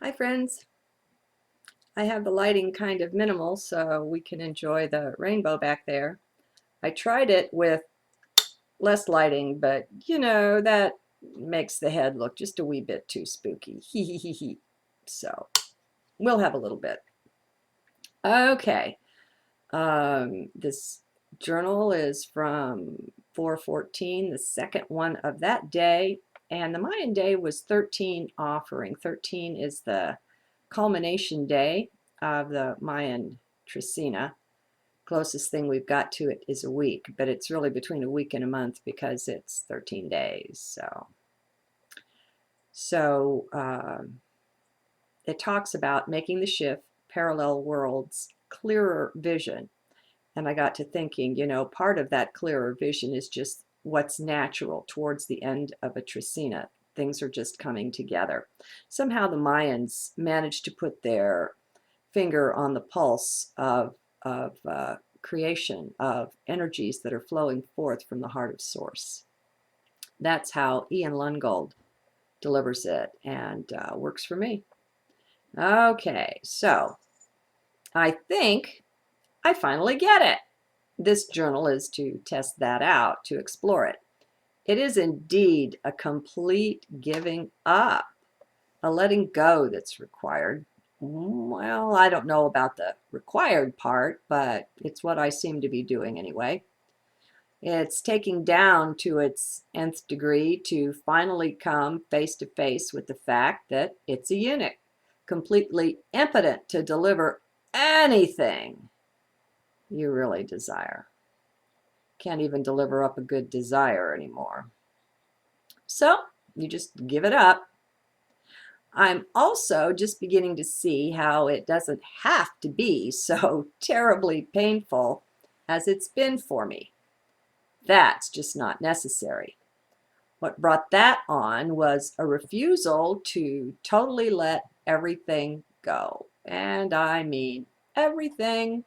Hi friends. I have the lighting kind of minimal so we can enjoy the rainbow back there. I tried it with less lighting, but that makes the head look just a wee bit too spooky. Hee hee hee hee. So we'll have a little bit. Okay. This journal is from 414, the second one of that day. And the Mayan day was 13 offering. 13 is the culmination day of the Mayan Trecina. Closest thing we've got to it is a week, but it's really between a week and a month because it's 13 days. So it talks about making the shift, parallel worlds, clearer vision. And I got to thinking, part of that clearer vision is just what's natural towards the end of a Trecina. Things are just coming together. Somehow the Mayans managed to put their finger on the pulse of creation, of energies that are flowing forth from the heart of Source. That's how Ian Lungold delivers it, and works for me. Okay, so I think I finally get it. This journal is to test that out, to explore it. It is indeed a complete giving up, a letting go that's required. Well, I don't know about the required part, but it's what I seem to be doing anyway. It's taking down to its nth degree to finally come face to face with the fact that it's a eunuch, completely impotent to deliver anything you really desire. Can't even deliver up a good desire anymore. So you just give it up. I'm also just beginning to see how it doesn't have to be so terribly painful as it's been for me. That's just not necessary. What brought that on was a refusal to totally let everything go. And I mean everything.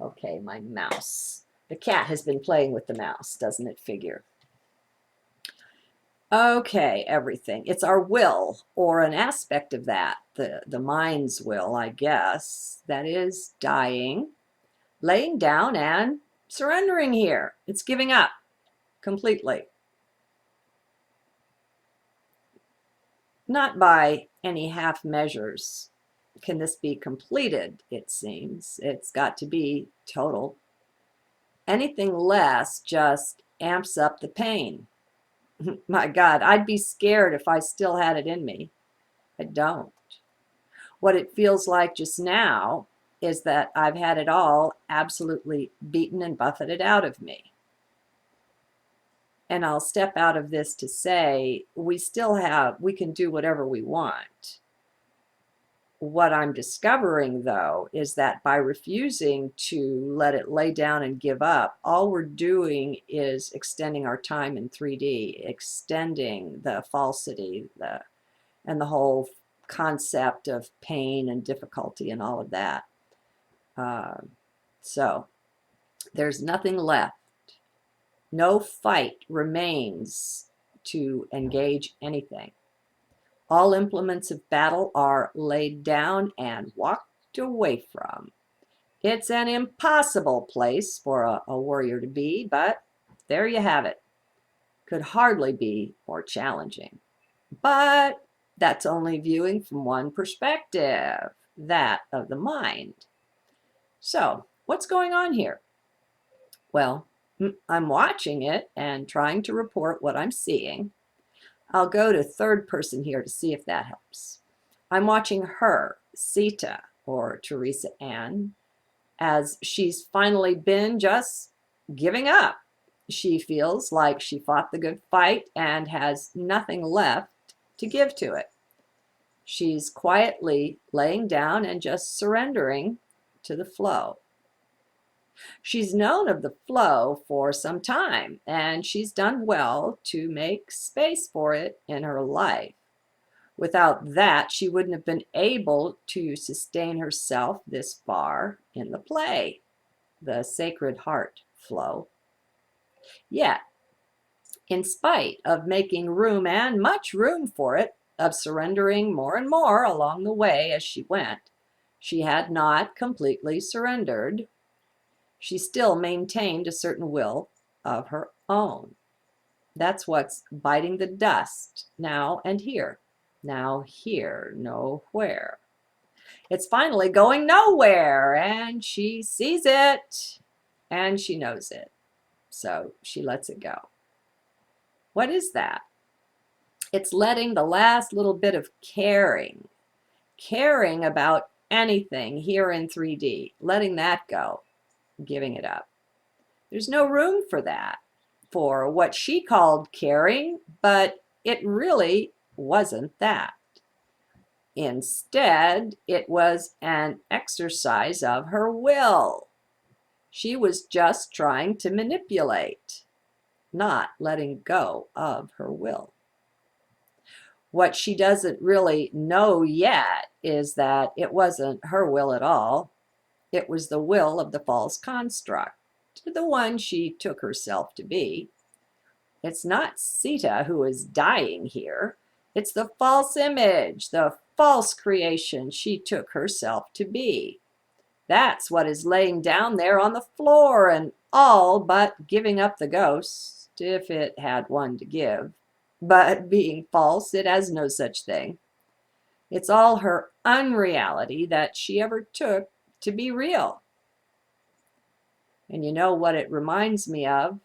Okay, my mouse. The cat has been playing with the mouse, doesn't it figure? Okay, everything. It's our will, or an aspect of that, the mind's will, I guess, that is dying, laying down, and surrendering here. It's giving up completely. Not by any half measures can this be completed, it seems. It's got to be total. Anything less just amps up the pain. My God, I'd be scared if I still had it in me. I don't. What it feels like just now is that I've had it all absolutely beaten and buffeted out of me. And I'll step out of this to say we can do whatever we want. What I'm discovering, though, is that by refusing to let it lay down and give up, all we're doing is extending our time in 3D, extending the falsity, and the whole concept of pain and difficulty and all of that. So there's nothing left. No fight remains to engage anything. All implements of battle are laid down and walked away from. It's an impossible place for a warrior to be, but there you have it. Could hardly be more challenging. But that's only viewing from one perspective, that of the mind. So, what's going on here? Well, I'm watching it and trying to report what I'm seeing. I'll go to third person here to see if that helps. I'm watching her, Sita, or Teresa Ann, as she's finally been just giving up. She feels like she fought the good fight and has nothing left to give to it. She's quietly laying down and just surrendering to the flow. She's known of the flow for some time, and she's done well to make space for it in her life. Without that, she wouldn't have been able to sustain herself this far in the play, the Sacred Heart flow. Yet, in spite of making room and much room for it, of surrendering more and more along the way as she went, she had not completely surrendered. She still maintained a certain will of her own. That's what's biting the dust now and here. Now here, nowhere. It's finally going nowhere, and she sees it, and she knows it. So she lets it go. What is that? It's letting the last little bit of caring about anything here in 3D, letting that go, giving it up. There's no room for that, for what she called caring, but it really wasn't that. Instead, it was an exercise of her will. She was just trying to manipulate, not letting go of her will. What she doesn't really know yet is that it wasn't her will at all. It was the will of the false construct, the one she took herself to be. It's not Sita who is dying here. It's the false image, the false creation she took herself to be. That's what is laying down there on the floor and all but giving up the ghost, if it had one to give. But being false, it has no such thing. It's all her unreality that she ever took to be real. And you know what it reminds me of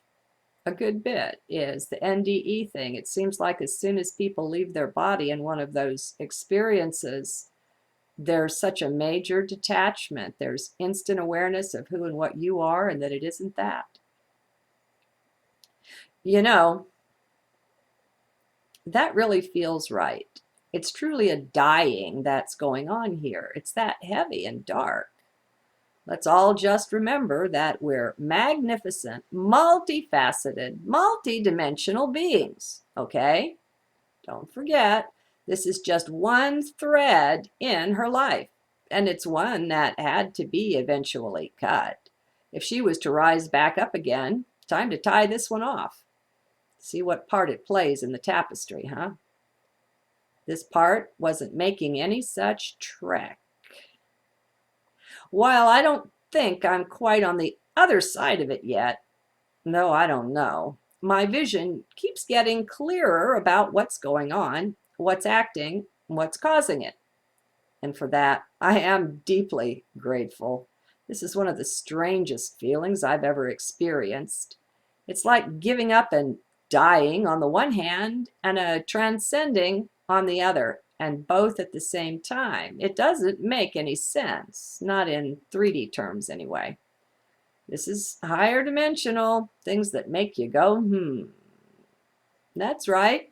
a good bit is the NDE thing. It seems like as soon as people leave their body in one of those experiences, there's such a major detachment. There's instant awareness of who and what you are and that it isn't that. You know, that really feels right. It's truly a dying that's going on here. It's that heavy and dark. Let's all just remember that we're magnificent, multifaceted, multidimensional beings, okay? Don't forget, this is just one thread in her life, and it's one that had to be eventually cut. If she was to rise back up again, time to tie this one off. See what part it plays in the tapestry, huh? This part wasn't making any such trek. While I don't think I'm quite on the other side of it yet, no, I don't know, my vision keeps getting clearer about what's going on, what's acting, what's causing it. And for that, I am deeply grateful. This is one of the strangest feelings I've ever experienced. It's like giving up and dying on the one hand and a transcending on the other, and both at the same time. It doesn't make any sense, not in 3D terms anyway. This is higher dimensional, things that make you go, That's right.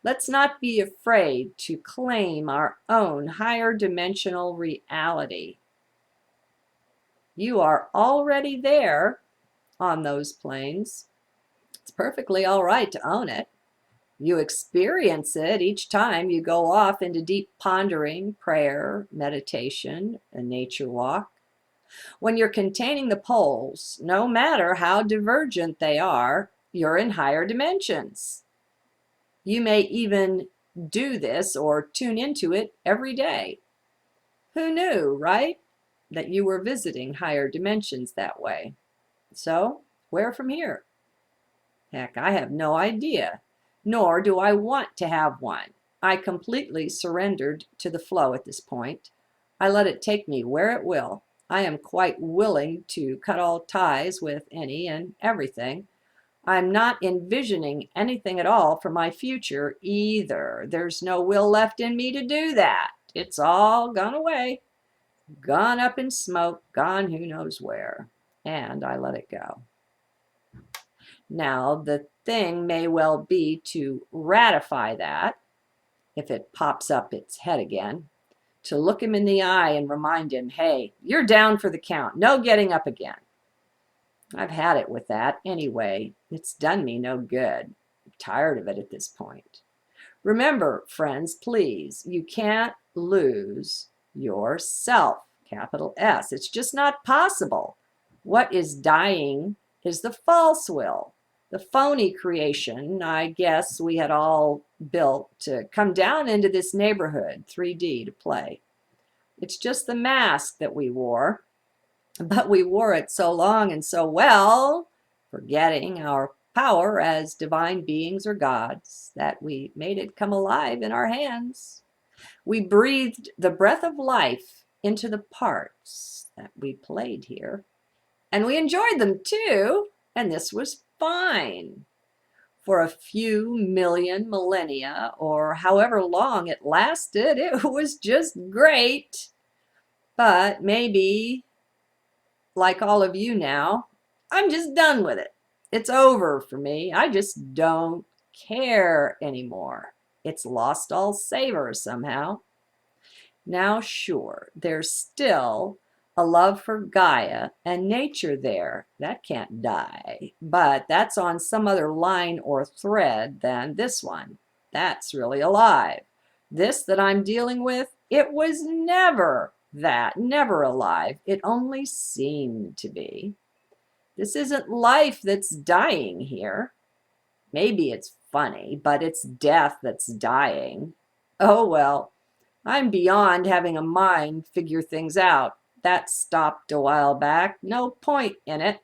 Let's not be afraid to claim our own higher dimensional reality. You are already there on those planes. It's perfectly all right to own it. You experience it each time you go off into deep pondering, prayer, meditation, a nature walk. When you're containing the poles, no matter how divergent they are, you're in higher dimensions. You may even do this or tune into it every day. Who knew, right? That you were visiting higher dimensions that way. So, where from here? Heck, I have no idea. Nor do I want to have one. I completely surrendered to the flow at this point. I let it take me where it will. I am quite willing to cut all ties with any and everything. I'm not envisioning anything at all for my future either. There's no will left in me to do that. It's all gone away, gone up in smoke, gone who knows where. And I let it go. Now, the thing may well be to ratify that, if it pops up its head again, to look him in the eye and remind him, hey, you're down for the count, no getting up again. I've had it with that anyway. It's done me no good. I'm tired of it at this point. Remember, friends, please, you can't lose yourself, capital S. It's just not possible. What is dying is the false will. The phony creation, I guess, we had all built to come down into this neighborhood, 3D, to play. It's just the mask that we wore, but we wore it so long and so well, forgetting our power as divine beings or gods, that we made it come alive in our hands. We breathed the breath of life into the parts that we played here, and we enjoyed them too, and this was fine. For a few million millennia, or however long it lasted, it was just great. But maybe, like all of you now, I'm just done with it. It's over for me. I just don't care anymore. It's lost all savor somehow. Now, sure, there's still a love for Gaia and nature there. That can't die. But that's on some other line or thread than this one. That's really alive. This that I'm dealing with, it was never that, never alive. It only seemed to be. This isn't life that's dying here. Maybe it's funny, but it's death that's dying. Oh well. I'm beyond having a mind figure things out. That stopped a while back. No point in it.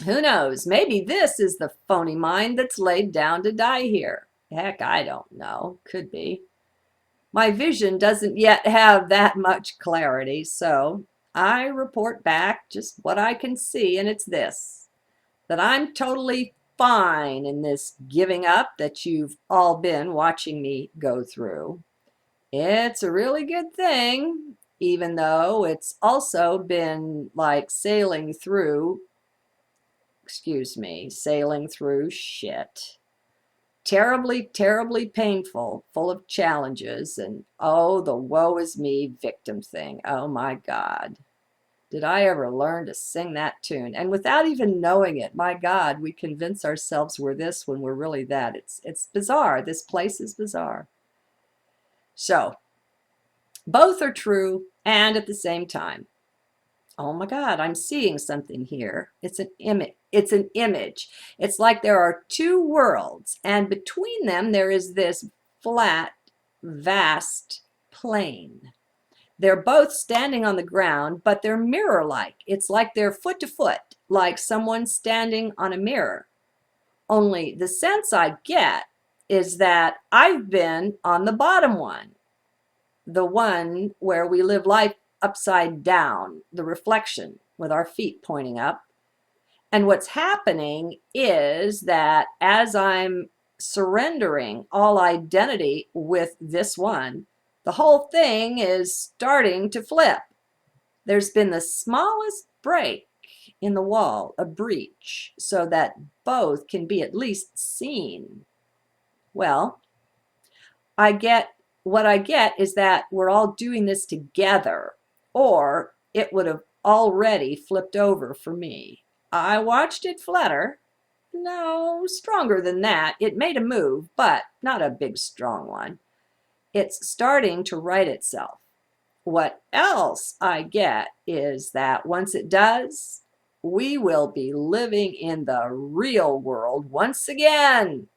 Who knows? Maybe this is the phony mind that's laid down to die here. Heck, I don't know. Could be. My vision doesn't yet have that much clarity, so I report back just what I can see, and it's this: that I'm totally fine in this giving up that you've all been watching me go through. It's a really good thing, even though it's also been like sailing through shit. Terribly, terribly painful, full of challenges, and oh, the woe is me victim thing. Oh my God. Did I ever learn to sing that tune? And without even knowing it, my God, we convince ourselves we're this when we're really that. It's bizarre. This place is bizarre. So, both are true and at the same time. Oh my God, I'm seeing something here. It's an image. It's an image. It's like there are two worlds, and between them there is this flat, vast plane. They're both standing on the ground, but they're mirror-like. It's like they're foot to foot, like someone standing on a mirror. Only the sense I get is that I've been on the bottom one, the one where we live life upside down, the reflection with our feet pointing up. And what's happening is that as I'm surrendering all identity with this one, the whole thing is starting to flip. There's been the smallest break in the wall, a breach, so that both can be at least seen. Well, what I get is that we're all doing this together, or it would have already flipped over for me. I watched it flutter. No, stronger than that. It made a move, but not a big, strong one. It's starting to right itself. What else I get is that once it does, we will be living in the real world once again.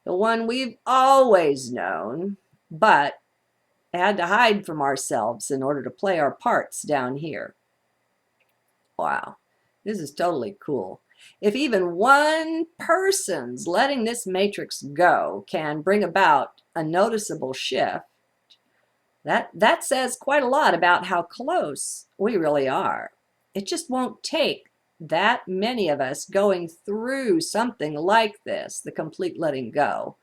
The one we've always known, but had to hide from ourselves in order to play our parts down here. Wow, this is totally cool. If even one person's letting this matrix go can bring about a noticeable shift, that says quite a lot about how close we really are. It just won't take that many of us going through something like this, the complete letting go,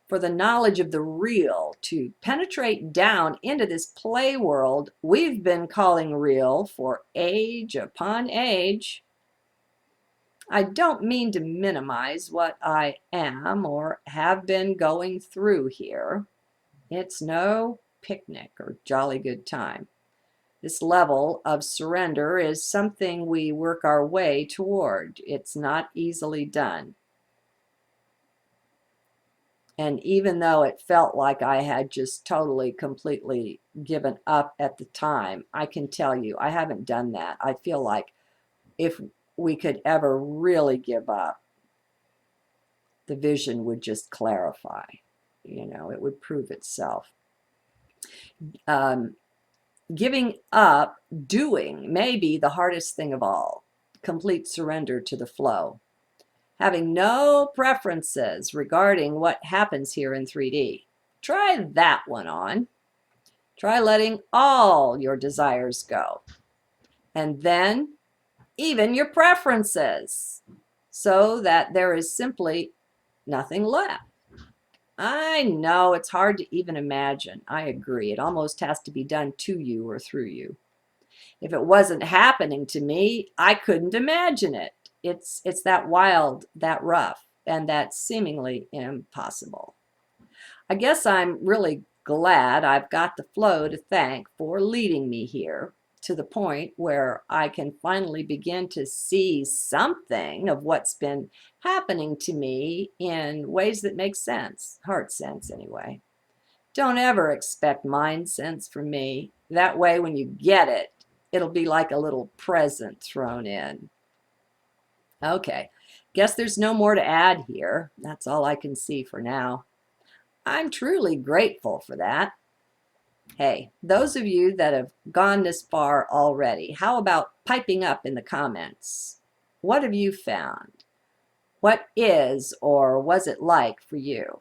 for the knowledge of the real to penetrate down into this play world we've been calling real for age upon age. I don't mean to minimize what I am or have been going through here. It's no picnic or jolly good time. This level of surrender is something we work our way toward. It's not easily done. And even though it felt like I had just totally, completely given up at the time, I can tell you, I haven't done that. I feel like if we could ever really give up, the vision would just clarify. It would prove itself. Um, Giving up doing may be the hardest thing of all. Complete surrender to the flow. Having no preferences regarding what happens here in 3D. Try that one on. Try letting all your desires go. And then even your preferences, so that there is simply nothing left. I know it's hard to even imagine. I agree. It almost has to be done to you or through you. If it wasn't happening to me, I couldn't imagine it. It's that wild, that rough, and that seemingly impossible. I guess I'm really glad I've got the flow to thank for leading me here to the point where I can finally begin to see something of what's been happening to me in ways that make sense, heart sense anyway. Don't ever expect mind sense from me. That way, when you get it, it'll be like a little present thrown in. Okay, guess there's no more to add here. That's all I can see for now. I'm truly grateful for that. Hey, those of you that have gone this far already, how about piping up in the comments? What have you found? What is or was it like for you?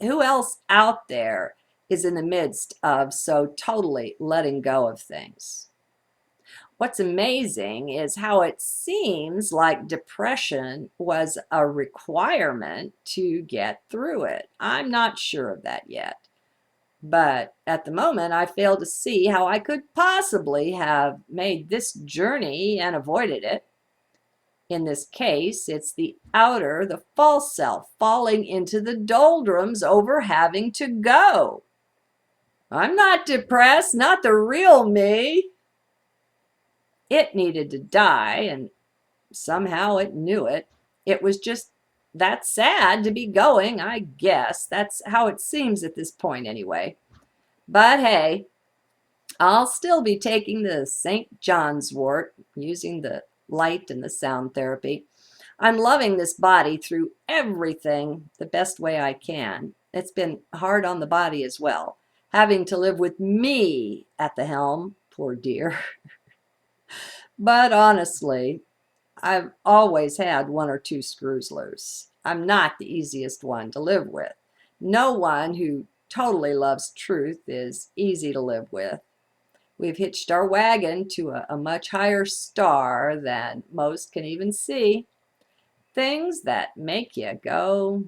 Who else out there is in the midst of so totally letting go of things? What's amazing is how it seems like depression was a requirement to get through it. I'm not sure of that yet. But at the moment, I fail to see how I could possibly have made this journey and avoided it. In this case, it's the outer, the false self, falling into the doldrums over having to go. I'm not depressed, not the real me. It needed to die, and somehow it knew it. It was just that sad to be going, I guess. That's how it seems at this point anyway. But hey, I'll still be taking the St. John's wort, using the light and the sound therapy. I'm loving this body through everything the best way I can. It's been hard on the body as well, having to live with me at the helm, poor dear. But honestly, I've always had one or two screws loose. I'm not the easiest one to live with. No one who totally loves truth is easy to live with. We've hitched our wagon to a much higher star than most can even see. Things that make you go,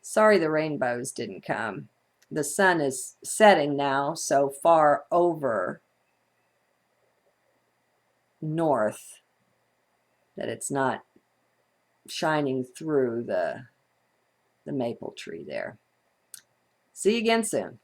Sorry the rainbows didn't come. The sun is setting now so far over north that it's not shining through the maple tree there. See you again soon.